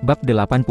Bab 85,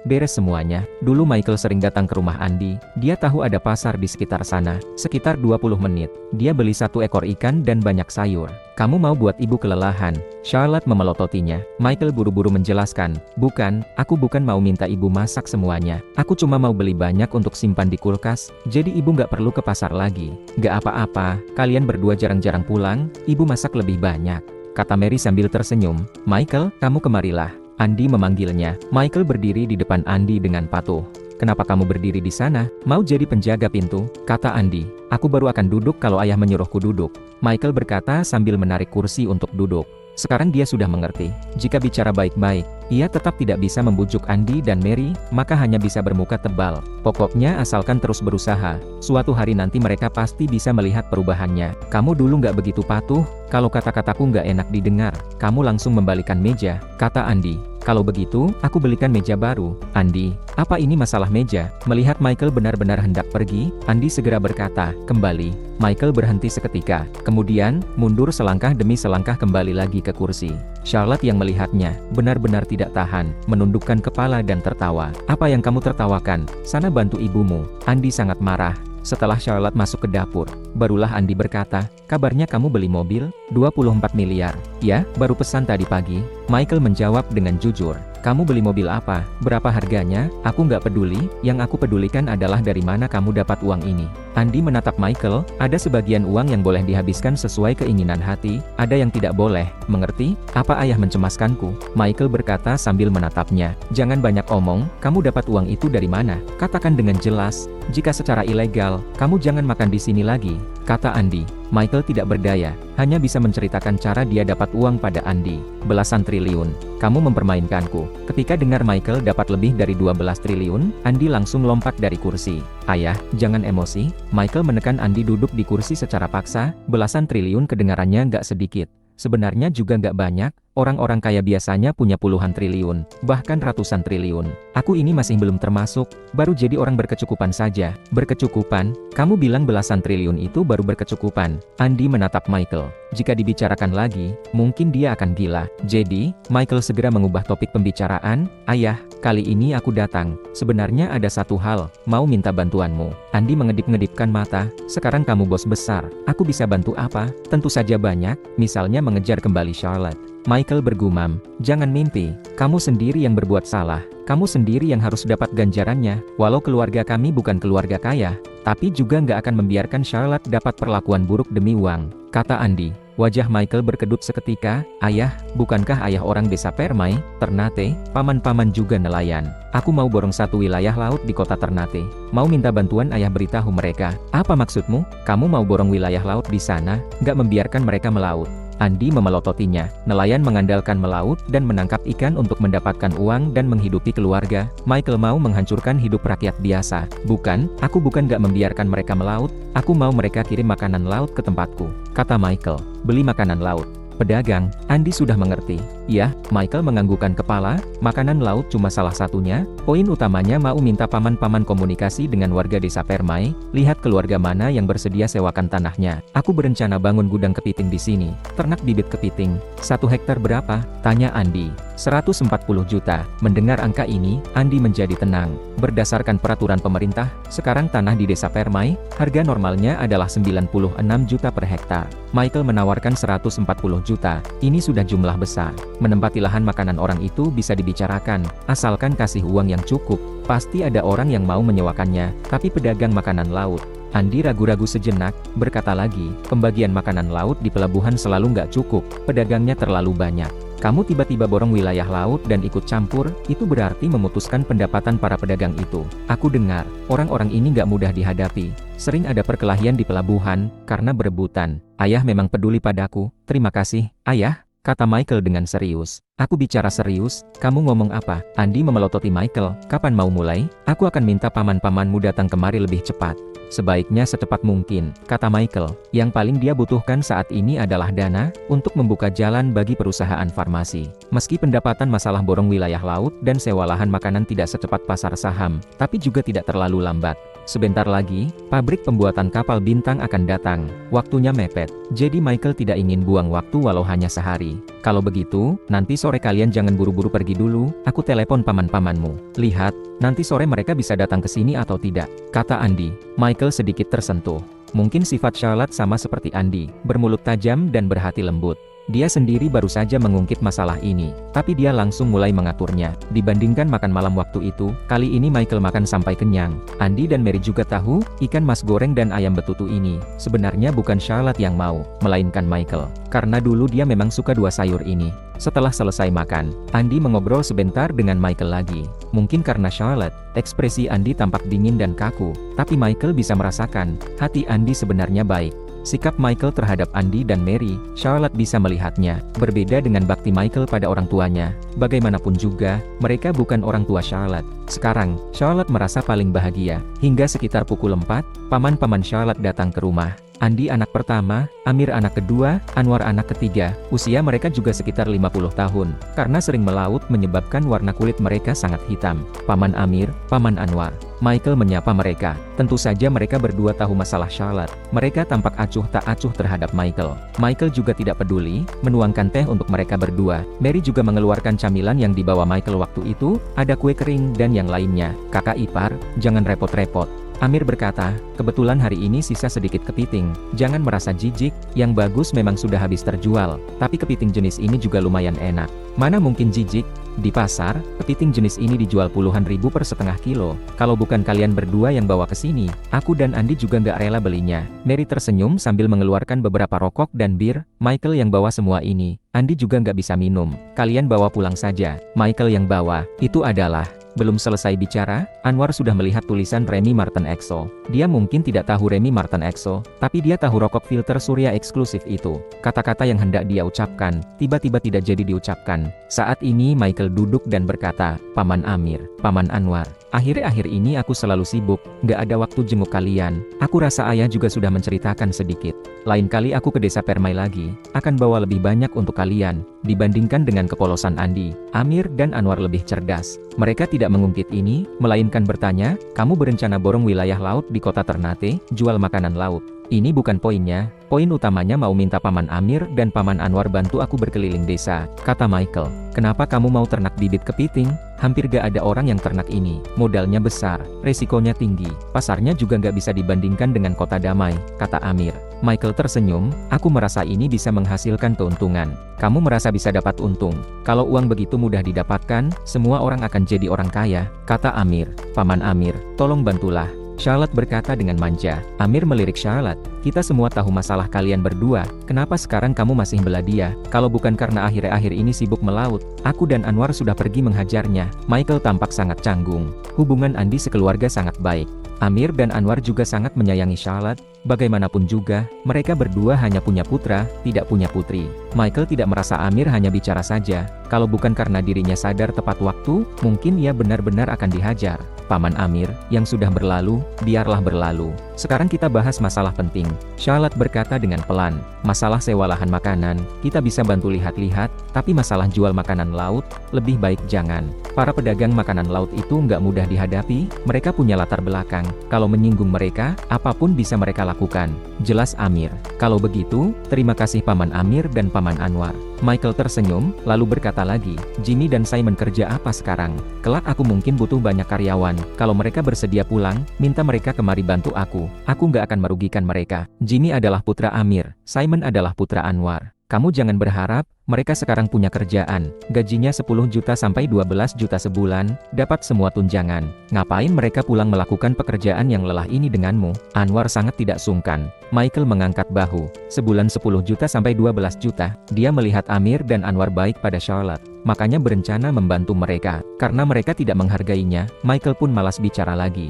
beres semuanya. Dulu Michael sering datang ke rumah Andi. Dia tahu ada pasar di sekitar sana. Sekitar 20 menit. Dia beli 1 ekor ikan dan banyak sayur. Kamu mau buat ibu kelelahan? Charlotte memelototinya. Michael buru-buru menjelaskan. Bukan, aku bukan mau minta ibu masak semuanya. Aku cuma mau beli banyak untuk simpan di kulkas. Jadi ibu nggak perlu ke pasar lagi. Nggak apa-apa, kalian berdua jarang-jarang pulang. Ibu masak lebih banyak, kata Mary sambil tersenyum. Michael, kamu kemarilah. Andi memanggilnya. Michael berdiri di depan Andi dengan patuh. Kenapa kamu berdiri di sana? Mau jadi penjaga pintu? Kata Andi. Aku baru akan duduk kalau ayah menyuruhku duduk. Michael berkata sambil menarik kursi untuk duduk. Sekarang dia sudah mengerti. Jika bicara baik-baik, ia tetap tidak bisa membujuk Andi dan Mary, maka hanya bisa bermuka tebal. Pokoknya asalkan terus berusaha, suatu hari nanti mereka pasti bisa melihat perubahannya. Kamu dulu nggak begitu patuh, kalau kata-kataku nggak enak didengar, kamu langsung membalikan meja, kata Andi. Kalau begitu, aku belikan meja baru. Andi, apa ini masalah meja? Melihat Michael benar-benar hendak pergi, Andi segera berkata, kembali. Michael berhenti seketika, kemudian, mundur selangkah demi selangkah kembali lagi ke kursi. Charlotte yang melihatnya, benar-benar tidak tahan, menundukkan kepala dan tertawa. Apa yang kamu tertawakan? Sana bantu ibumu. Andi sangat marah. Setelah Charlotte masuk ke dapur, barulah Andi berkata, kabarnya kamu beli mobil, 24 miliar. Ya, baru pesan tadi pagi. Michael menjawab dengan jujur. Kamu beli mobil apa? Berapa harganya? Aku nggak peduli, yang aku pedulikan adalah dari mana kamu dapat uang ini. Andi menatap Michael, ada sebagian uang yang boleh dihabiskan sesuai keinginan hati, ada yang tidak boleh, mengerti? Apa ayah mencemaskanku? Michael berkata sambil menatapnya. Jangan banyak omong, kamu dapat uang itu dari mana? Katakan dengan jelas, jika secara ilegal, kamu jangan makan di sini lagi, kata Andi. Michael tidak berdaya, hanya bisa menceritakan cara dia dapat uang pada Andi. Belasan triliun. Kamu mempermainkanku. Ketika dengar Michael dapat lebih dari 12 triliun, Andi langsung lompat dari kursi. Ayah, jangan emosi. Michael menekan Andi duduk di kursi secara paksa. Belasan triliun kedengarannya nggak sedikit. Sebenarnya juga nggak banyak. Orang-orang kaya biasanya punya puluhan triliun, bahkan ratusan triliun. Aku ini masih belum termasuk, baru jadi orang berkecukupan saja. Berkecukupan? Kamu bilang belasan triliun itu baru berkecukupan. Andi menatap Michael. Jika dibicarakan lagi, mungkin dia akan gila. Jadi, Michael segera mengubah topik pembicaraan. Ayah, kali ini aku datang. Sebenarnya ada satu hal, mau minta bantuanmu. Andi mengedip-ngedipkan mata. Sekarang kamu bos besar. Aku bisa bantu apa? Tentu saja banyak, misalnya mengejar kembali Charlotte. Michael bergumam, jangan mimpi, kamu sendiri yang berbuat salah, kamu sendiri yang harus dapat ganjarannya, walau keluarga kami bukan keluarga kaya, tapi juga nggak akan membiarkan Charlotte dapat perlakuan buruk demi uang, kata Andi. Wajah Michael berkedut seketika, ayah, bukankah ayah orang desa Permai, Ternate, paman-paman juga nelayan. Aku mau borong 1 wilayah laut di kota Ternate, mau minta bantuan ayah beritahu mereka. Apa maksudmu? Kamu mau borong wilayah laut di sana, nggak membiarkan mereka melaut. Andi memelototinya. Nelayan mengandalkan melaut dan menangkap ikan untuk mendapatkan uang dan menghidupi keluarga. Michael mau menghancurkan hidup rakyat biasa. Bukan, aku bukan gak membiarkan mereka melaut, aku mau mereka kirim makanan laut ke tempatku, kata Michael. Beli makanan laut. Pedagang, Andi sudah mengerti. Ya, Michael menganggukkan kepala, makanan laut cuma salah satunya, poin utamanya mau minta paman-paman komunikasi dengan warga desa Permai, lihat keluarga mana yang bersedia sewakan tanahnya. Aku berencana bangun gudang kepiting di sini, ternak bibit kepiting. 1 hektar berapa? Tanya Andi. 140 juta. Mendengar angka ini, Andi menjadi tenang. Berdasarkan peraturan pemerintah, sekarang tanah di desa Permai, harga normalnya adalah 96 juta per hektar. Michael menawarkan 140 juta, ini sudah jumlah besar. Menempati lahan makanan orang itu bisa dibicarakan, asalkan kasih uang yang cukup, pasti ada orang yang mau menyewakannya, tapi pedagang makanan laut. Andi ragu-ragu sejenak, berkata lagi, pembagian makanan laut di pelabuhan selalu nggak cukup, pedagangnya terlalu banyak. Kamu tiba-tiba borong wilayah laut dan ikut campur, itu berarti memutuskan pendapatan para pedagang itu. Aku dengar, orang-orang ini nggak mudah dihadapi. Sering ada perkelahian di pelabuhan, karena berebutan. Ayah memang peduli padaku, terima kasih, ayah, kata Michael dengan serius. Aku bicara serius, kamu ngomong apa? Andi memelototi Michael, kapan mau mulai? Aku akan minta paman-pamanmu datang kemari lebih cepat. Sebaiknya secepat mungkin, kata Michael. Yang paling dia butuhkan saat ini adalah dana, untuk membuka jalan bagi perusahaan farmasi. Meski pendapatan masalah borong wilayah laut dan sewa lahan makanan tidak secepat pasar saham, tapi juga tidak terlalu lambat. Sebentar lagi, pabrik pembuatan kapal bintang akan datang. Waktunya mepet. Jadi Michael tidak ingin buang waktu walau hanya sehari. Kalau begitu, nanti sore kalian jangan buru-buru pergi dulu, aku telepon paman-pamanmu. Lihat, nanti sore mereka bisa datang ke sini atau tidak, kata Andy. Michael sedikit tersentuh. Mungkin sifat Charlotte sama seperti Andy, bermulut tajam dan berhati lembut. Dia sendiri baru saja mengungkit masalah ini, tapi dia langsung mulai mengaturnya. Dibandingkan makan malam waktu itu, kali ini Michael makan sampai kenyang. Andy dan Mary juga tahu, ikan mas goreng dan ayam betutu ini, sebenarnya bukan Charlotte yang mau, melainkan Michael. Karena dulu dia memang suka dua sayur ini. Setelah selesai makan, Andy mengobrol sebentar dengan Michael lagi. Mungkin karena Charlotte, ekspresi Andy tampak dingin dan kaku, tapi Michael bisa merasakan, hati Andy sebenarnya baik. Sikap Michael terhadap Andy dan Mary, Charlotte bisa melihatnya, berbeda dengan bakti Michael pada orang tuanya. Bagaimanapun juga, mereka bukan orang tua Charlotte. Sekarang, Charlotte merasa paling bahagia. Hingga sekitar pukul 4, paman-paman Charlotte datang ke rumah. Andy anak pertama, Amir anak kedua, Anwar anak ketiga. Usia mereka juga sekitar 50 tahun. Karena sering melaut menyebabkan warna kulit mereka sangat hitam. Paman Amir, Paman Anwar. Michael menyapa mereka. Tentu saja mereka berdua tahu masalah Charlotte. Mereka tampak acuh tak acuh terhadap Michael. Michael juga tidak peduli, menuangkan teh untuk mereka berdua. Mary juga mengeluarkan camilan yang dibawa Michael waktu itu, ada kue kering dan yang lainnya. Kakak ipar, jangan repot-repot. Amir berkata, kebetulan hari ini sisa sedikit kepiting, jangan merasa jijik, yang bagus memang sudah habis terjual, tapi kepiting jenis ini juga lumayan enak. Mana mungkin jijik? Di pasar, kepiting jenis ini dijual puluhan ribu per setengah kilo. Kalau bukan kalian berdua yang bawa ke sini, aku dan Andy juga nggak rela belinya. Mary tersenyum sambil mengeluarkan beberapa rokok dan bir. Michael yang bawa semua ini, Andy juga nggak bisa minum. Kalian bawa pulang saja. Michael yang bawa, itu adalah... Belum selesai bicara, Anwar sudah melihat tulisan Remy Martin EXO. Dia mungkin tidak tahu Remy Martin EXO, tapi dia tahu rokok filter surya eksklusif itu. Kata-kata yang hendak dia ucapkan, tiba-tiba tidak jadi diucapkan. Saat ini Michael duduk dan berkata, Paman Amir, Paman Anwar, akhir-akhir ini aku selalu sibuk, nggak ada waktu jenguk kalian. Aku rasa ayah juga sudah menceritakan sedikit. Lain kali aku ke desa Permai lagi, akan bawa lebih banyak untuk kalian. Dibandingkan dengan kepolosan Andy, Amir dan Anwar lebih cerdas. Mereka tidak mengungkit ini, melainkan bertanya, kamu berencana borong wilayah laut di kota Ternate, jual makanan laut. Ini bukan poinnya, poin utamanya mau minta Paman Amir dan Paman Anwar bantu aku berkeliling desa, kata Michael. Kenapa kamu mau ternak bibit kepiting? Hampir gak ada orang yang ternak ini, modalnya besar, resikonya tinggi, pasarnya juga gak bisa dibandingkan dengan kota damai, kata Amir. Michael tersenyum, aku merasa ini bisa menghasilkan keuntungan. Kamu merasa bisa dapat untung. Kalau uang begitu mudah didapatkan, semua orang akan jadi orang kaya, kata Amir. Paman Amir, tolong bantulah. Charlotte berkata dengan manja. Amir melirik Charlotte, kita semua tahu masalah kalian berdua, kenapa sekarang kamu masih bela dia? Kalau bukan karena akhir-akhir ini sibuk melaut, aku dan Anwar sudah pergi menghajarnya. Michael tampak sangat canggung. Hubungan Andy sekeluarga sangat baik. Amir dan Anwar juga sangat menyayangi Charlotte. Bagaimanapun juga, mereka berdua hanya punya putra, tidak punya putri. Michael tidak merasa Amir hanya bicara saja. Kalau bukan karena dirinya sadar tepat waktu, mungkin ia benar-benar akan dihajar. Paman Amir, yang sudah berlalu, biarlah berlalu. Sekarang kita bahas masalah penting. Charlotte berkata dengan pelan, masalah sewa lahan makanan, kita bisa bantu lihat-lihat, tapi masalah jual makanan laut, lebih baik jangan. Para pedagang makanan laut itu nggak mudah dihadapi, mereka punya latar belakang. Kalau menyinggung mereka, apapun bisa mereka lakukan. Jelas Amir. Kalau begitu, terima kasih Paman Amir dan Paman Anwar. Michael tersenyum, lalu berkata lagi, Jimmy dan Simon kerja apa sekarang? Kelak aku mungkin butuh banyak karyawan. Kalau mereka bersedia pulang, minta mereka kemari bantu aku. Aku nggak akan merugikan mereka. Jimmy adalah putra Amir, Simon adalah putra Anwar. Kamu jangan berharap, mereka sekarang punya kerjaan, gajinya 10 juta sampai 12 juta sebulan, dapat semua tunjangan. Ngapain mereka pulang melakukan pekerjaan yang lelah ini denganmu? Anwar sangat tidak sungkan. Michael mengangkat bahu, sebulan 10 juta sampai 12 juta. Dia melihat Amir dan Anwar baik pada Charlotte, makanya berencana membantu mereka. Karena mereka tidak menghargainya, Michael pun malas bicara lagi.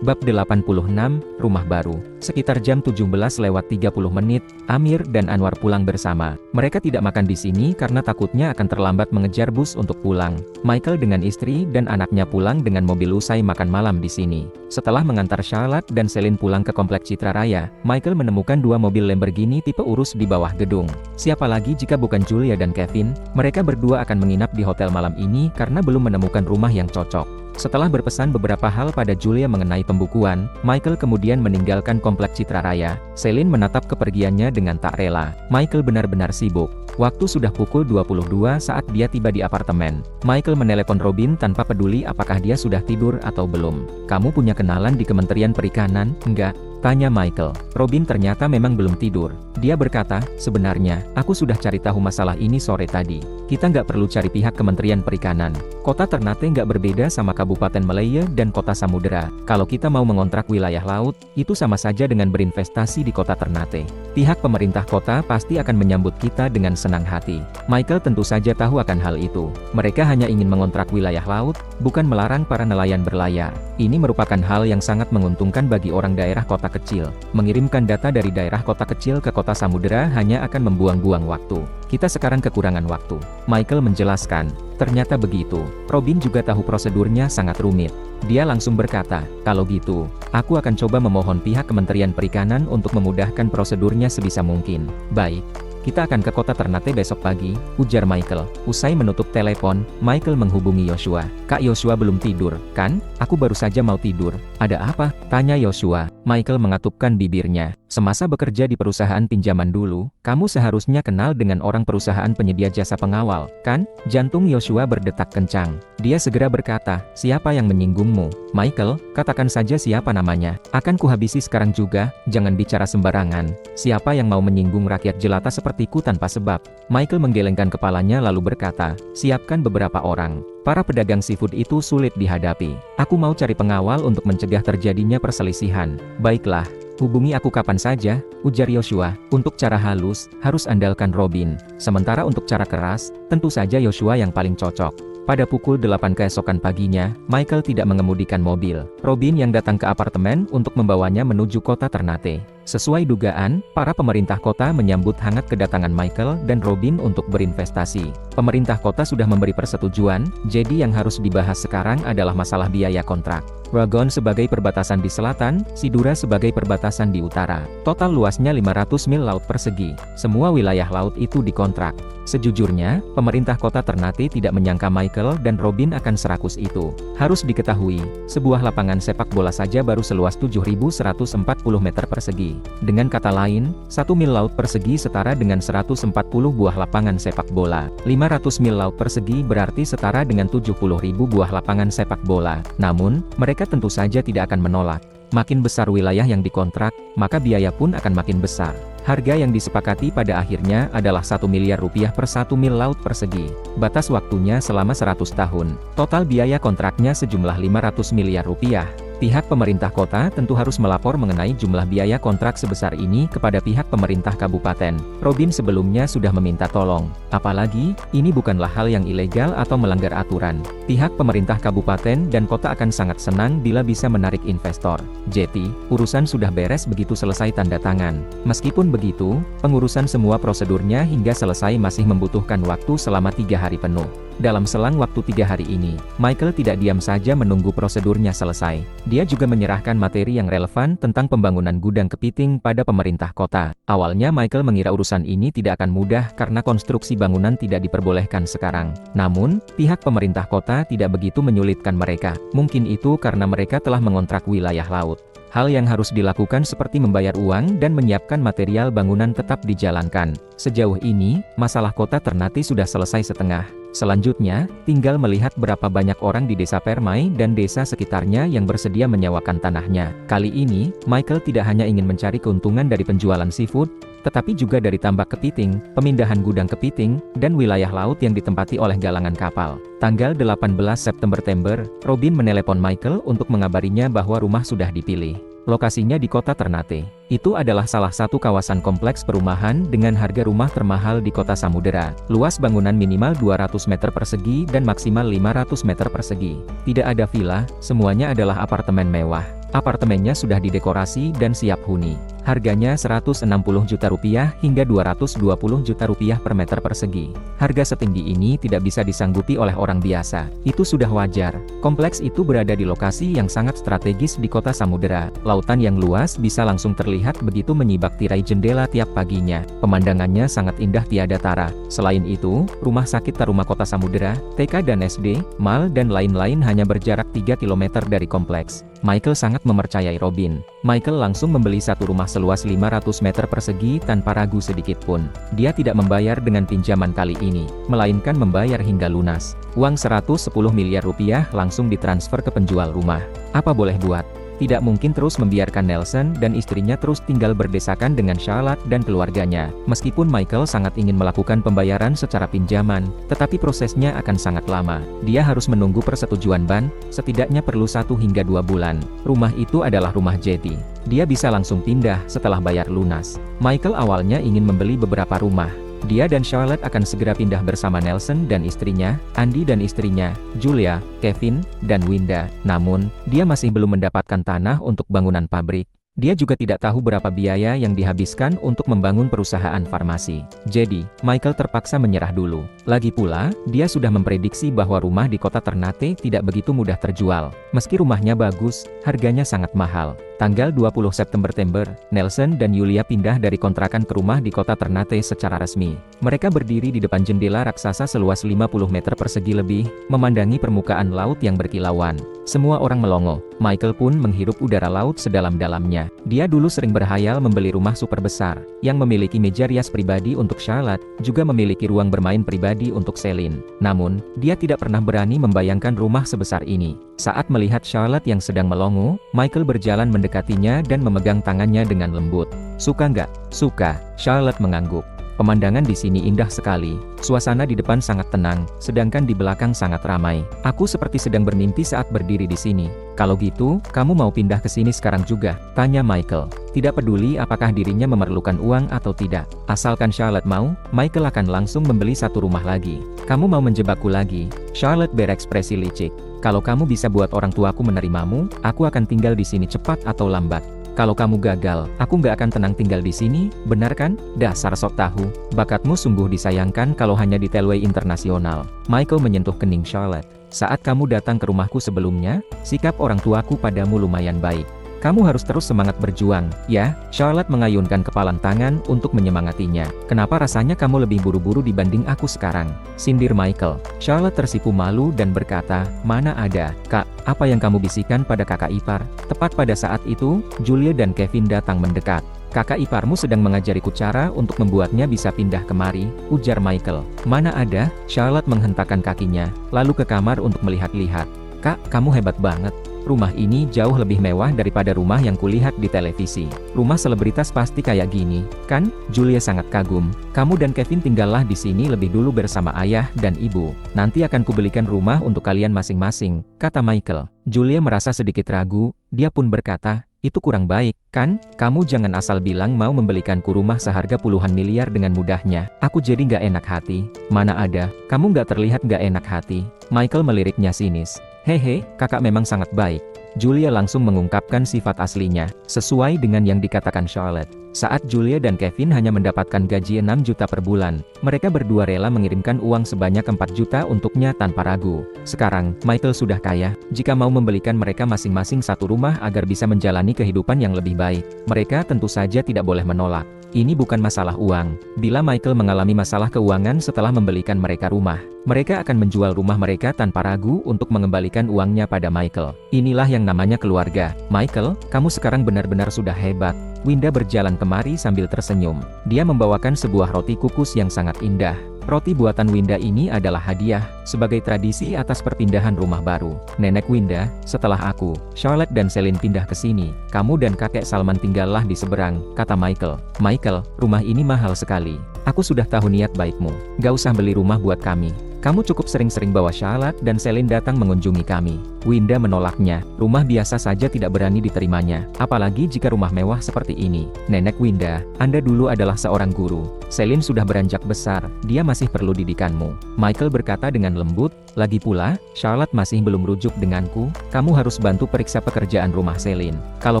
Bab 86, Rumah Baru. Sekitar jam 17:30, Amir dan Anwar pulang bersama. Mereka tidak makan di sini karena takutnya akan terlambat mengejar bus untuk pulang. Michael dengan istri dan anaknya pulang dengan mobil usai makan malam di sini. Setelah mengantar Charlotte dan Celine pulang ke Komplek Citra Raya, Michael menemukan dua mobil Lamborghini tipe urus di bawah gedung. Siapa lagi jika bukan Julia dan Kevin? Mereka berdua akan menginap di hotel malam ini karena belum menemukan rumah yang cocok. Setelah berpesan beberapa hal pada Julia mengenai pembukuan, Michael kemudian meninggalkan komplek Citra Raya. Celine menatap kepergiannya dengan tak rela. Michael benar-benar sibuk. Waktu sudah pukul 22 saat dia tiba di apartemen. Michael menelepon Robin tanpa peduli apakah dia sudah tidur atau belum. "Kamu punya kenalan di Kementerian Perikanan, enggak?" tanya Michael. Robin ternyata memang belum tidur. Dia berkata, "Sebenarnya, aku sudah cari tahu masalah ini sore tadi. Kita nggak perlu cari pihak Kementerian Perikanan. Kota Ternate nggak berbeda sama Kabupaten Malaya dan Kota Samudera. Kalau kita mau mengontrak wilayah laut, itu sama saja dengan berinvestasi di Kota Ternate. Pihak pemerintah kota pasti akan menyambut kita dengan senang hati." Michael tentu saja tahu akan hal itu. Mereka hanya ingin mengontrak wilayah laut, bukan melarang para nelayan berlayar. Ini merupakan hal yang sangat menguntungkan bagi orang daerah kota kecil. Mengirimkan data dari daerah kota kecil ke kota samudera hanya akan membuang-buang waktu. Kita sekarang kekurangan waktu. Michael menjelaskan. Ternyata begitu. Robin juga tahu prosedurnya sangat rumit. Dia langsung berkata, "Kalau gitu, aku akan coba memohon pihak Kementerian Perikanan untuk memudahkan prosedurnya sebisa mungkin." "Baik. Kita akan ke kota Ternate besok pagi," ujar Michael. Usai menutup telepon, Michael menghubungi Yoshua. "Kak Yoshua belum tidur, kan? Aku baru saja mau tidur." "Ada apa?" tanya Yoshua. Michael mengatupkan bibirnya. "Semasa bekerja di perusahaan pinjaman dulu, kamu seharusnya kenal dengan orang perusahaan penyedia jasa pengawal, kan?" Jantung Yoshua berdetak kencang. Dia segera berkata, "Siapa yang menyinggungmu?" "Michael, katakan saja siapa namanya. Akan kuhabisi sekarang juga, jangan bicara sembarangan. Siapa yang mau menyinggung rakyat jelata sepertiku tanpa sebab?" Michael menggelengkan kepalanya lalu berkata, "Siapkan beberapa orang. Para pedagang seafood itu sulit dihadapi. Aku mau cari pengawal untuk mencegah terjadinya perselisihan." "Baiklah. Hubungi aku kapan saja," ujar Yoshua. "Untuk cara halus, harus andalkan Robin. Sementara untuk cara keras, tentu saja Yoshua yang paling cocok." Pada pukul 8 keesokan paginya, Michael tidak mengemudikan mobil. Robin yang datang ke apartemen untuk membawanya menuju kota Ternate. Sesuai dugaan, para pemerintah kota menyambut hangat kedatangan Michael dan Robin untuk berinvestasi. Pemerintah kota sudah memberi persetujuan, jadi yang harus dibahas sekarang adalah masalah biaya kontrak. Wagon sebagai perbatasan di selatan, Sidura sebagai perbatasan di utara. Total luasnya 500 mil laut persegi. Semua wilayah laut itu dikontrak. Sejujurnya, pemerintah kota Ternate tidak menyangka Michael dan Robin akan serakus itu. Harus diketahui, sebuah lapangan sepak bola saja baru seluas 7.140 meter persegi. Dengan kata lain, 1 mil laut persegi setara dengan 140 buah lapangan sepak bola. 500 mil laut persegi berarti setara dengan 70.000 buah lapangan sepak bola. Namun, mereka tentu saja tidak akan menolak. Makin besar wilayah yang dikontrak, maka biaya pun akan makin besar. Harga yang disepakati pada akhirnya adalah 1 miliar rupiah per 1 mil laut persegi. Batas waktunya selama 100 tahun. Total biaya kontraknya sejumlah 500 miliar rupiah. Pihak pemerintah kota tentu harus melapor mengenai jumlah biaya kontrak sebesar ini kepada pihak pemerintah kabupaten. Robin sebelumnya sudah meminta tolong. Apalagi, ini bukanlah hal yang ilegal atau melanggar aturan. Pihak pemerintah kabupaten dan kota akan sangat senang bila bisa menarik investor. Jadi, urusan sudah beres begitu selesai tanda tangan. Meskipun begitu, pengurusan semua prosedurnya hingga selesai masih membutuhkan waktu selama 3 hari penuh. Dalam selang waktu 3 hari ini, Michael tidak diam saja menunggu prosedurnya selesai. Dia juga menyerahkan materi yang relevan tentang pembangunan gudang kepiting pada pemerintah kota. Awalnya Michael mengira urusan ini tidak akan mudah karena konstruksi bangunan tidak diperbolehkan sekarang. Namun, pihak pemerintah kota tidak begitu menyulitkan mereka. Mungkin itu karena mereka telah mengontrak wilayah laut. Hal yang harus dilakukan seperti membayar uang dan menyiapkan material bangunan tetap dijalankan. Sejauh ini, masalah kota Ternate sudah selesai setengah. Selanjutnya, tinggal melihat berapa banyak orang di desa Permai dan desa sekitarnya yang bersedia menyewakan tanahnya. Kali ini, Michael tidak hanya ingin mencari keuntungan dari penjualan seafood, tetapi juga dari tambak kepiting, pemindahan gudang kepiting, dan wilayah laut yang ditempati oleh galangan kapal. Tanggal 18 September, Robin menelepon Michael untuk mengabarinya bahwa rumah sudah dipilih. Lokasinya di kota Ternate. Itu adalah salah satu kawasan kompleks perumahan dengan harga rumah termahal di kota Samudera. Luas bangunan minimal 200 meter persegi dan maksimal 500 meter persegi. Tidak ada villa, semuanya adalah apartemen mewah. Apartemennya sudah didekorasi dan siap huni. Harganya 160 juta rupiah hingga 220 juta rupiah per meter persegi. Harga setinggi ini tidak bisa disanggupi oleh orang biasa. Itu sudah wajar. Kompleks itu berada di lokasi yang sangat strategis di kota Samudera. Lautan yang luas bisa langsung terlihat begitu menyibak tirai jendela tiap paginya. Pemandangannya sangat indah tiada tara. Selain itu, rumah sakit Taruma Kota Samudera, TK dan SD, mal dan lain-lain hanya berjarak 3 km dari kompleks. Michael sangat mempercayai Robin. Michael langsung membeli satu rumah seluas 500 meter persegi tanpa ragu sedikit pun. Dia tidak membayar dengan pinjaman kali ini, melainkan membayar hingga lunas. Uang 110 miliar rupiah langsung ditransfer ke penjual rumah. Apa boleh buat? Tidak mungkin terus membiarkan Nelson dan istrinya terus tinggal berdesakan dengan Charlotte dan keluarganya. Meskipun Michael sangat ingin melakukan pembayaran secara pinjaman, tetapi prosesnya akan sangat lama. Dia harus menunggu persetujuan Ban, setidaknya perlu 1 hingga 2 bulan. Rumah itu adalah rumah Jeti. Dia bisa langsung pindah setelah bayar lunas. Michael awalnya ingin membeli beberapa rumah. Dia dan Charlotte akan segera pindah bersama Nelson dan istrinya, Andy dan istrinya, Julia, Kevin, dan Winda. Namun, dia masih belum mendapatkan tanah untuk bangunan pabrik. Dia juga tidak tahu berapa biaya yang dihabiskan untuk membangun perusahaan farmasi. Jadi, Michael terpaksa menyerah dulu. Lagi pula, dia sudah memprediksi bahwa rumah di kota Ternate tidak begitu mudah terjual. Meski rumahnya bagus, harganya sangat mahal. Tanggal 20 September, Nelson dan Julia pindah dari kontrakan ke rumah di kota Ternate secara resmi. Mereka berdiri di depan jendela raksasa seluas 50 meter persegi lebih, memandangi permukaan laut yang berkilauan. Semua orang melongo. Michael pun menghirup udara laut sedalam-dalamnya. Dia dulu sering berhayal membeli rumah super besar, yang memiliki meja rias pribadi untuk Charlotte, juga memiliki ruang bermain pribadi untuk Celine. Namun, dia tidak pernah berani membayangkan rumah sebesar ini. Saat melihat Charlotte yang sedang melongo, Michael berjalan mendekatinya dan memegang tangannya dengan lembut. "Suka nggak?" "Suka," Charlotte mengangguk. Pemandangan di sini indah sekali. Suasana di depan sangat tenang, sedangkan di belakang sangat ramai. Aku seperti sedang bermimpi saat berdiri di sini. "Kalau gitu, kamu mau pindah ke sini sekarang juga?" tanya Michael. Tidak peduli apakah dirinya memerlukan uang atau tidak. Asalkan Charlotte mau, Michael akan langsung membeli satu rumah lagi. "Kamu mau menjebakku lagi?" Charlotte berekspresi licik. "Kalau kamu bisa buat orang tuaku menerimamu, aku akan tinggal di sini cepat atau lambat. Kalau kamu gagal, aku nggak akan tenang tinggal di sini, benar kan? Dasar sok tahu. Bakatmu sungguh disayangkan kalau hanya di Telway Internasional." Michael menyentuh kening Charlotte. "Saat kamu datang ke rumahku sebelumnya, sikap orang tuaku padamu lumayan baik. Kamu harus terus semangat berjuang, ya?" Charlotte mengayunkan kepalan tangan untuk menyemangatinya. "Kenapa rasanya kamu lebih buru-buru dibanding aku sekarang?" sindir Michael. Charlotte tersipu malu dan berkata, "Mana ada, Kak, apa yang kamu bisikan pada kakak ipar?" Tepat pada saat itu, Julia dan Kevin datang mendekat. "Kakak iparmu sedang mengajariku cara untuk membuatnya bisa pindah kemari," ujar Michael. "Mana ada?" Charlotte menghentakkan kakinya, lalu ke kamar untuk melihat-lihat. "Kak, kamu hebat banget. Rumah ini jauh lebih mewah daripada rumah yang kulihat di televisi. Rumah selebritas pasti kayak gini, kan?" Julia sangat kagum. "Kamu dan Kevin tinggallah di sini lebih dulu bersama ayah dan ibu. Nanti akan kubelikan rumah untuk kalian masing-masing," kata Michael. Julia merasa sedikit ragu, dia pun berkata, "Itu kurang baik, kan? Kamu jangan asal bilang mau membelikanku rumah seharga puluhan miliar dengan mudahnya. Aku jadi nggak enak hati." "Mana ada, kamu nggak terlihat nggak enak hati." Michael meliriknya sinis. "Hehe, kakak memang sangat baik." Julia langsung mengungkapkan sifat aslinya, sesuai dengan yang dikatakan Charlotte. Saat Julia dan Kevin hanya mendapatkan gaji 6 juta per bulan, mereka berdua rela mengirimkan uang sebanyak 4 juta untuknya tanpa ragu. Sekarang, Michael sudah kaya. Jika mau membelikan mereka masing-masing satu rumah agar bisa menjalani kehidupan yang lebih baik, mereka tentu saja tidak boleh menolak. Ini bukan masalah uang. Bila Michael mengalami masalah keuangan setelah membelikan mereka rumah, mereka akan menjual rumah mereka tanpa ragu untuk mengembalikan uangnya pada Michael. Inilah yang namanya keluarga. "Michael, kamu sekarang benar-benar sudah hebat." Winda berjalan kemari sambil tersenyum. Dia membawakan sebuah roti kukus yang sangat indah. Roti buatan Winda ini adalah hadiah, sebagai tradisi atas perpindahan rumah baru. "Nenek Winda, setelah aku, Charlotte dan Celine pindah ke sini, kamu dan kakek Salman tinggallah di seberang," kata Michael. "Michael, rumah ini mahal sekali. Aku sudah tahu niat baikmu. Gak usah beli rumah buat kami. Kamu cukup sering-sering bawa Charlotte dan Celine datang mengunjungi kami. Winda menolaknya. Rumah biasa saja tidak berani diterimanya, apalagi jika rumah mewah seperti ini. Nenek Winda, Anda dulu adalah seorang guru. Celine sudah beranjak besar, dia masih perlu didikanmu. Michael berkata dengan lembut, lagi pula, Charlotte masih belum rujuk denganku, kamu harus bantu periksa pekerjaan rumah Celine. Kalau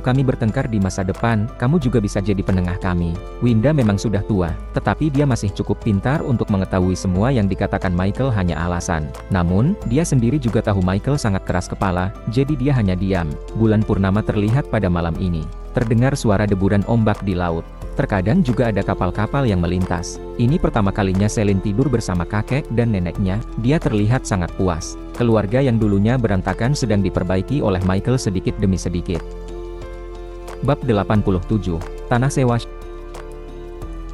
kami bertengkar di masa depan, kamu juga bisa jadi penengah kami. Winda memang sudah tua, tetapi dia masih cukup pintar untuk mengetahui semua yang dikatakan Michael hanya alasan. Namun, dia sendiri juga tahu Michael sangat keras kepala, jadi dia hanya diam. Bulan purnama terlihat pada malam ini. Terdengar suara deburan ombak di laut. Terkadang juga ada kapal-kapal yang melintas. Ini pertama kalinya Celine tidur bersama kakek dan neneknya, dia terlihat sangat puas. Keluarga yang dulunya berantakan sedang diperbaiki oleh Michael sedikit demi sedikit. Bab 87, Tanah Sewa.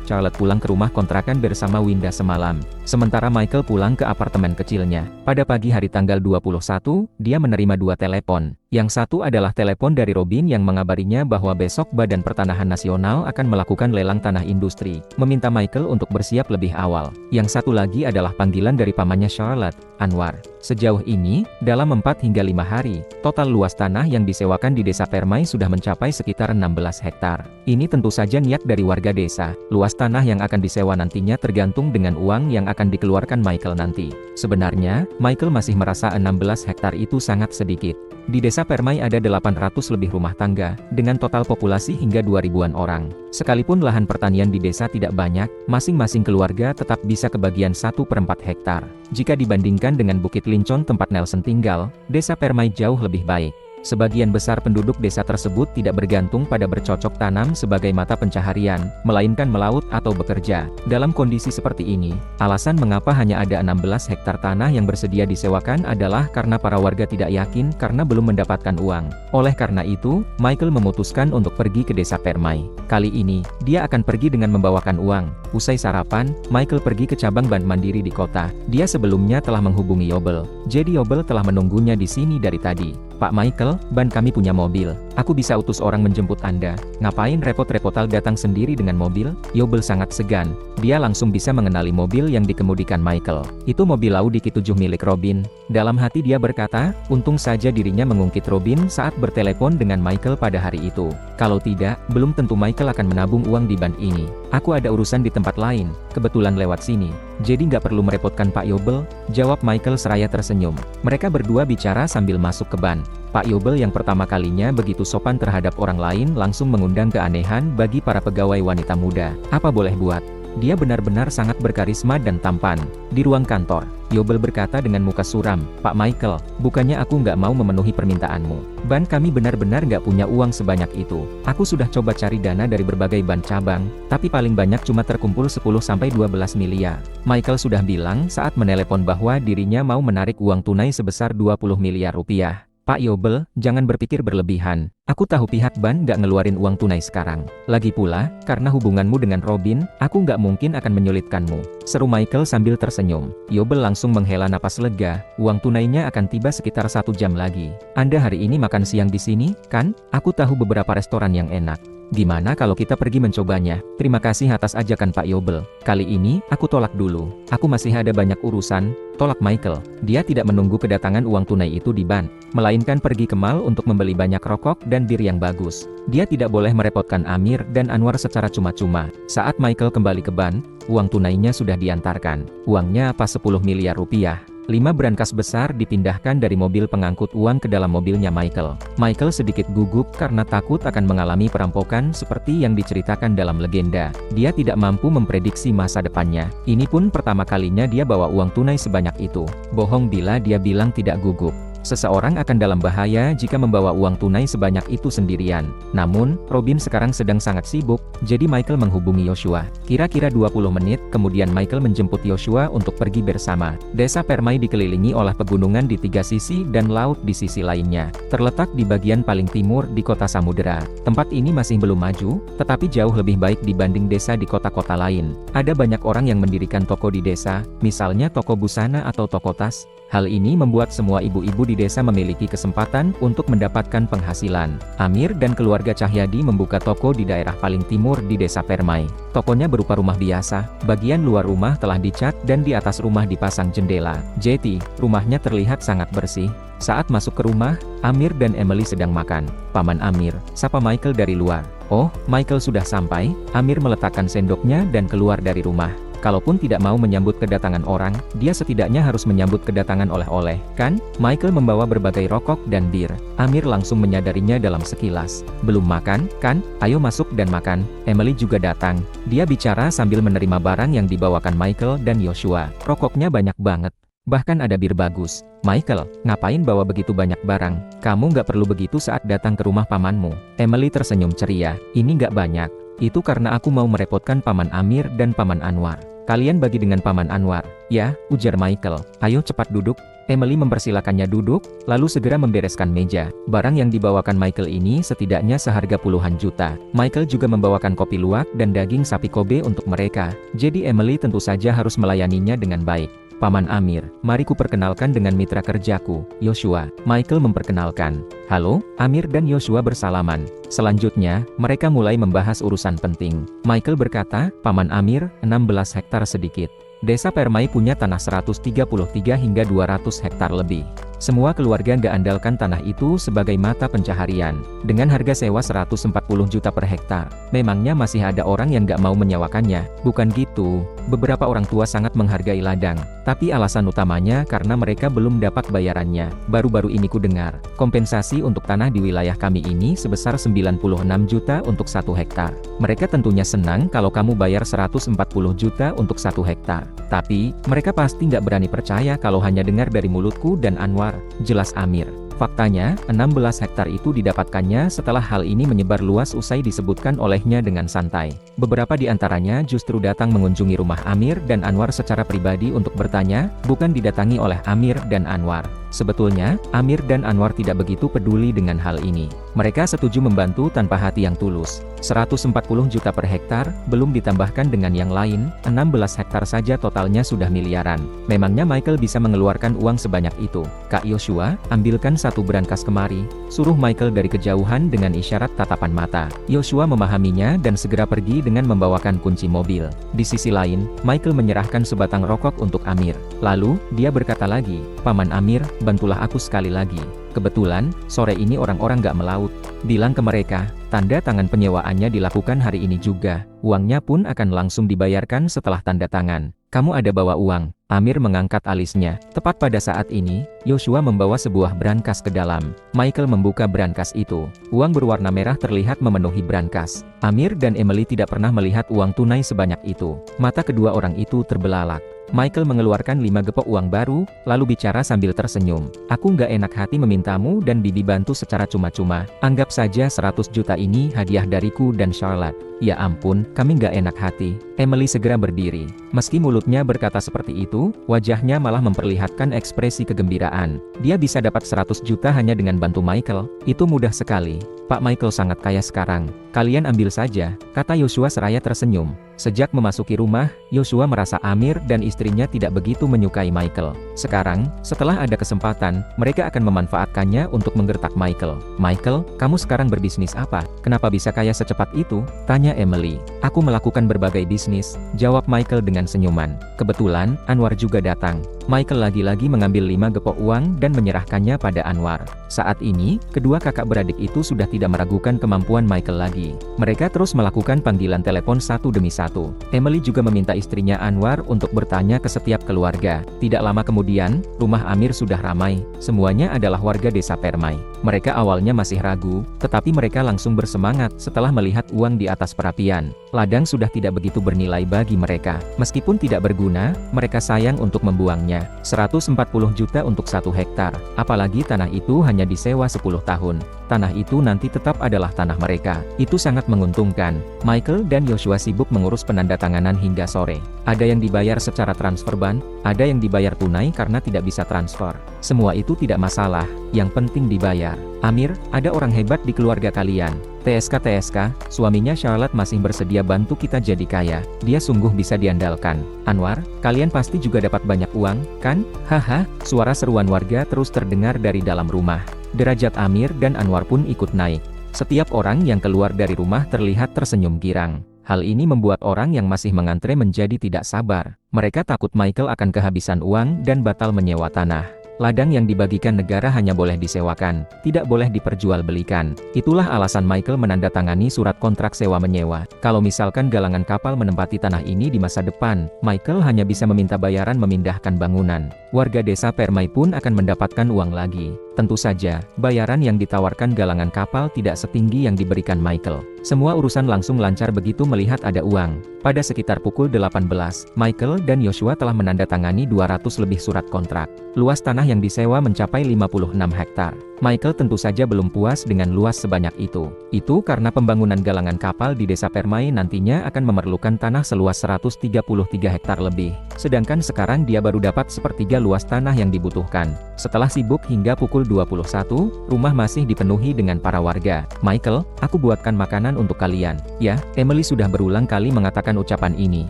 Charlotte pulang ke rumah kontrakan bersama Winda semalam, sementara Michael pulang ke apartemen kecilnya. Pada pagi hari tanggal 21, dia menerima 2 telepon. Yang satu adalah telepon dari Robin yang mengabarinya bahwa besok Badan Pertanahan Nasional akan melakukan lelang tanah industri, meminta Michael untuk bersiap lebih awal. Yang satu lagi adalah panggilan dari pamannya Charlotte, Anwar. Sejauh ini, dalam 4 hingga 5 hari, total luas tanah yang disewakan di desa Permai sudah mencapai sekitar 16 hektar. Ini tentu saja niat dari warga desa. Luas tanah yang akan disewa nantinya tergantung dengan uang yang akan dikeluarkan Michael nanti. Sebenarnya, Michael masih merasa 16 hektar itu sangat sedikit. Di desa Permai ada 800 lebih rumah tangga, dengan total populasi hingga 2000-an orang. Sekalipun lahan pertanian di desa tidak banyak, masing-masing keluarga tetap bisa kebagian 1/4 hektar. Jika dibandingkan dengan Bukit Lincon tempat Nelson tinggal, desa Permai jauh lebih baik. Sebagian besar penduduk desa tersebut tidak bergantung pada bercocok tanam sebagai mata pencaharian, melainkan melaut atau bekerja. Dalam kondisi seperti ini, alasan mengapa hanya ada 16 hektar tanah yang bersedia disewakan adalah karena para warga tidak yakin karena belum mendapatkan uang. Oleh karena itu, Michael memutuskan untuk pergi ke desa Permai. Kali ini, dia akan pergi dengan membawakan uang. Usai sarapan, Michael pergi ke cabang bank mandiri di kota. Dia sebelumnya telah menghubungi Yobel, jadi Yobel telah menunggunya di sini dari tadi. Pak Michael, ban kami punya mobil. Aku bisa utus orang menjemput Anda. Ngapain repot-repotal datang sendiri dengan mobil? Yobel sangat segan. Dia langsung bisa mengenali mobil yang dikemudikan Michael. Itu mobil Audi Q7 milik Robin. Dalam hati dia berkata, untung saja dirinya mengungkit Robin saat bertelepon dengan Michael pada hari itu. Kalau tidak, belum tentu Michael akan menabung uang di ban ini. Aku ada urusan di tempat lain, kebetulan lewat sini. Jadi nggak perlu merepotkan Pak Yobel, jawab Michael seraya tersenyum. Mereka berdua bicara sambil masuk ke ban. Pak Yobel yang pertama kalinya begitu sopan terhadap orang lain langsung mengundang keanehan bagi para pegawai wanita muda. Apa boleh buat? Dia benar-benar sangat berkarisma dan tampan. Di ruang kantor, Yobel berkata dengan muka suram, Pak Michael, bukannya aku nggak mau memenuhi permintaanmu. Ban kami benar-benar nggak punya uang sebanyak itu. Aku sudah coba cari dana dari berbagai ban cabang, tapi paling banyak cuma terkumpul 10-12 miliar. Michael sudah bilang saat menelepon bahwa dirinya mau menarik uang tunai sebesar 20 miliar rupiah. Pak Yobel, jangan berpikir berlebihan. Aku tahu pihak ban nggak ngeluarin uang tunai sekarang. Lagi pula, karena hubunganmu dengan Robin, aku nggak mungkin akan menyulitkanmu. Seru Michael sambil tersenyum. Yobel langsung menghela napas lega. Uang tunainya akan tiba sekitar 1 jam lagi. Anda hari ini makan siang di sini, kan? Aku tahu beberapa restoran yang enak. Gimana kalau kita pergi mencobanya? Terima kasih atas ajakan Pak Yobel. Kali ini, aku tolak dulu. Aku masih ada banyak urusan. Tolak Michael. Dia tidak menunggu kedatangan uang tunai itu di ban, melainkan pergi ke mall untuk membeli banyak rokok dan bir yang bagus. Dia tidak boleh merepotkan Amir dan Anwar secara cuma-cuma. Saat Michael kembali ke ban, uang tunainya sudah diantarkan. Uangnya apa 10 miliar rupiah. 5 brankas besar dipindahkan dari mobil pengangkut uang ke dalam mobilnya Michael. Michael sedikit gugup karena takut akan mengalami perampokan seperti yang diceritakan dalam legenda. Dia tidak mampu memprediksi masa depannya. Ini pun pertama kalinya dia bawa uang tunai sebanyak itu. Bohong bila dia bilang tidak gugup. Seseorang akan dalam bahaya jika membawa uang tunai sebanyak itu sendirian. Namun, Robin sekarang sedang sangat sibuk, jadi Michael menghubungi Joshua. Kira-kira 20 menit, kemudian Michael menjemput Joshua untuk pergi bersama. Desa Permai dikelilingi oleh pegunungan di 3 sisi dan laut di sisi lainnya. Terletak di bagian paling timur di kota Samudera. Tempat ini masih belum maju, tetapi jauh lebih baik dibanding desa di kota-kota lain. Ada banyak orang yang mendirikan toko di desa, misalnya toko busana atau toko tas. Hal ini membuat semua ibu-ibu di desa memiliki kesempatan untuk mendapatkan penghasilan. Amir dan keluarga Cahyadi membuka toko di daerah paling timur di desa Permai. Tokonya berupa rumah biasa, bagian luar rumah telah dicat dan di atas rumah dipasang jendela. Jeti, rumahnya terlihat sangat bersih. Saat masuk ke rumah, Amir dan Emily sedang makan. Paman Amir, sapa Michael dari luar. Oh, Michael sudah sampai. Amir meletakkan sendoknya dan keluar dari rumah. Kalaupun tidak mau menyambut kedatangan orang, dia setidaknya harus menyambut kedatangan oleh-oleh, kan? Michael membawa berbagai rokok dan bir. Amir langsung menyadarinya dalam sekilas. Belum makan, kan? Ayo masuk dan makan. Emily juga datang. Dia bicara sambil menerima barang yang dibawakan Michael dan Yoshua. Rokoknya banyak banget. Bahkan ada bir bagus. Michael, ngapain bawa begitu banyak barang? Kamu nggak perlu begitu saat datang ke rumah pamanmu. Emily tersenyum ceria. Ini nggak banyak. Itu karena aku mau merepotkan Paman Amir dan Paman Anwar. Kalian bagi dengan Paman Anwar. Ya, ujar Michael. Ayo cepat duduk. Emily mempersilakannya duduk, lalu segera membereskan meja. Barang yang dibawakan Michael ini setidaknya seharga puluhan juta. Michael juga membawakan kopi luwak dan daging sapi Kobe untuk mereka. Jadi Emily tentu saja harus melayaninya dengan baik. Paman Amir, mari kuperkenalkan dengan mitra kerjaku, Yoshua. Michael memperkenalkan. Halo, Amir dan Yoshua bersalaman. Selanjutnya, mereka mulai membahas urusan penting. Michael berkata, Paman Amir, 16 hektar sedikit. Desa Permai punya tanah 133 hingga 200 hektar lebih. Semua keluarga nggak andalkan tanah itu sebagai mata pencaharian. Dengan harga sewa 140 juta per hektar, memangnya masih ada orang yang nggak mau menyewakannya? Bukan gitu. Beberapa orang tua sangat menghargai ladang, tapi alasan utamanya karena mereka belum dapat bayarannya. Baru-baru ini ku dengar, kompensasi untuk tanah di wilayah kami ini sebesar 96 juta untuk 1 hektar. Mereka tentunya senang kalau kamu bayar 140 juta untuk 1 hektar. Tapi, mereka pasti nggak berani percaya kalau hanya dengar dari mulutku dan Anwar, jelas Amir. Faktanya, 16 hektar itu didapatkannya setelah hal ini menyebar luas usai disebutkan olehnya dengan santai. Beberapa di antaranya justru datang mengunjungi rumah Amir dan Anwar secara pribadi untuk bertanya, bukan didatangi oleh Amir dan Anwar. Sebetulnya, Amir dan Anwar tidak begitu peduli dengan hal ini. Mereka setuju membantu tanpa hati yang tulus. 140 juta per hektar, belum ditambahkan dengan yang lain, 16 hektar saja totalnya sudah miliaran. Memangnya Michael bisa mengeluarkan uang sebanyak itu? Kak Yoshua, ambilkan 1 brankas kemari, suruh Michael dari kejauhan dengan isyarat tatapan mata. Yoshua memahaminya dan segera pergi dengan membawakan kunci mobil. Di sisi lain, Michael menyerahkan sebatang rokok untuk Amir. Lalu, dia berkata lagi, Paman Amir, bantulah aku sekali lagi. Kebetulan, sore ini orang-orang gak melaut. Bilang ke mereka, tanda tangan penyewaannya dilakukan hari ini juga. Uangnya pun akan langsung dibayarkan setelah tanda tangan. Kamu ada bawa uang? Amir mengangkat alisnya. Tepat pada saat ini, Yoshua membawa sebuah brankas ke dalam. Michael membuka brankas itu. Uang berwarna merah terlihat memenuhi brankas. Amir dan Emily tidak pernah melihat uang tunai sebanyak itu. Mata kedua orang itu terbelalak. Michael mengeluarkan 5 gepok uang baru, lalu bicara sambil tersenyum. Aku nggak enak hati memintamu dan Bibi bantu secara cuma-cuma. Anggap saja 100 juta ini hadiah dariku dan Charlotte. Ya ampun, kami nggak enak hati. Emily segera berdiri. Meski mulutnya berkata seperti itu, wajahnya malah memperlihatkan ekspresi kegembiraan. Dia bisa dapat 100 juta hanya dengan bantu Michael. Itu mudah sekali. Pak Michael sangat kaya sekarang. Kalian ambil saja, kata Yoshua seraya tersenyum. Sejak memasuki rumah, Yoshua merasa Amir dan istrinya tidak begitu menyukai Michael. Sekarang, setelah ada kesempatan, mereka akan memanfaatkannya untuk menggertak Michael. Michael, kamu sekarang berbisnis apa? Kenapa bisa kaya secepat itu? Tanya Emily. Aku melakukan berbagai bisnis, jawab Michael dengan senyuman. Kebetulan, Anwar juga datang. Michael lagi-lagi mengambil 5 gepok uang dan menyerahkannya pada Anwar. Saat ini, kedua kakak beradik itu sudah tidak meragukan kemampuan Michael lagi. Mereka terus melakukan panggilan telepon satu demi satu. Emily juga meminta istrinya Anwar untuk bertanya ke setiap keluarga. Tidak lama kemudian, rumah Amir sudah ramai. Semuanya adalah warga desa Permai. Mereka awalnya masih ragu, tetapi mereka langsung bersemangat setelah melihat uang di atas perapian. Ladang sudah tidak begitu bernilai bagi mereka. Meskipun tidak berguna, mereka sayang untuk membuangnya. 140 juta untuk 1 hektar. Apalagi tanah itu hanya disewa 10 tahun. Tanah itu nanti tetap adalah tanah mereka. Itu sangat menguntungkan. Michael dan Yoshua sibuk mengurus penandatanganan hingga sore. Ada yang dibayar secara transfer ban, ada yang dibayar tunai karena tidak bisa transfer. Semua itu tidak masalah, yang penting dibayar. bayar. Amir, ada orang hebat di keluarga kalian. TSK, suaminya Charlotte masih bersedia bantu kita jadi kaya. Dia sungguh bisa diandalkan. Anwar, kalian pasti juga dapat banyak uang, kan? Haha, suara seruan warga terus terdengar dari dalam rumah. Derajat Amir dan Anwar pun ikut naik. Setiap orang yang keluar dari rumah terlihat tersenyum girang. Hal ini membuat orang yang masih mengantre menjadi tidak sabar. Mereka takut Michael akan kehabisan uang dan batal menyewa tanah. Ladang yang dibagikan negara hanya boleh disewakan, tidak boleh diperjualbelikan. Itulah alasan Michael menandatangani surat kontrak sewa-menyewa. Kalau misalkan galangan kapal menempati tanah ini di masa depan, Michael hanya bisa meminta bayaran memindahkan bangunan. Warga desa Permai pun akan mendapatkan uang lagi. Tentu saja, bayaran yang ditawarkan galangan kapal tidak setinggi yang diberikan Michael. Semua urusan langsung lancar begitu melihat ada uang. Pada sekitar pukul 18, Michael dan Joshua telah menandatangani 200 lebih surat kontrak. Luas tanah yang disewa mencapai 56 hektar. Michael tentu saja belum puas dengan luas sebanyak itu. Itu karena pembangunan galangan kapal di desa Permai nantinya akan memerlukan tanah seluas 133 hektar lebih. Sedangkan sekarang dia baru dapat sepertiga luas tanah yang dibutuhkan. Setelah sibuk hingga pukul 21, rumah masih dipenuhi dengan para warga. Michael, aku buatkan makanan untuk kalian. Ya, Emily sudah berulang kali mengatakan ucapan ini.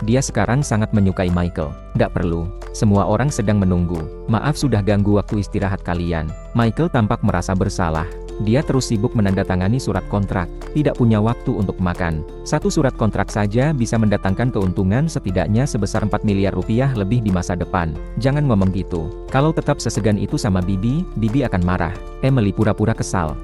Dia sekarang sangat menyukai Michael. Nggak perlu. Semua orang sedang menunggu. Maaf sudah ganggu waktu istirahat kalian. Michael tampak merasa bersalah. Dia terus sibuk menandatangani surat kontrak, tidak punya waktu untuk makan. Satu surat kontrak saja bisa mendatangkan keuntungan setidaknya sebesar 4 miliar rupiah lebih di masa depan. Jangan ngomong gitu. Kalau tetap sesegan itu sama Bibi, Bibi akan marah. Emily pura-pura kesal.